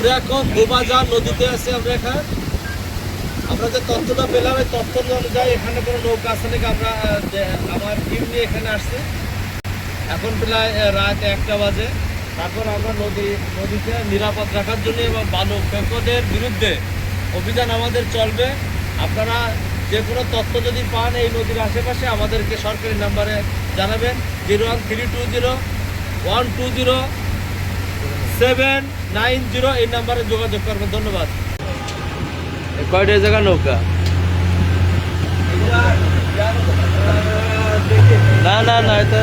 আমরা এখন গোবাজার নদীতে আছি। আমরা যে তথ্যটা পেলাম এই তথ্য অনুযায়ী এখানে কোনো নৌকা আছে নাকি আমরা আমার টিম নিয়ে এখানে আসছি। এখন প্রায় রাত 1টা বাজে। তারপর আমরা নদীতে নিরাপদ রাখার জন্য এবং বালু ফেকদের বিরুদ্ধে অভিযান আমাদের চলবে। আপনারা যে কোনো তথ্য যদি পান এই নদীর আশেপাশে আমাদেরকে সরকারি নাম্বারে জানাবেন। 01320120790 এই নাম্বারে যোগাযোগ করবেন। ধন্যবাদ। কয়টা জায়গা নৌকা? না এটা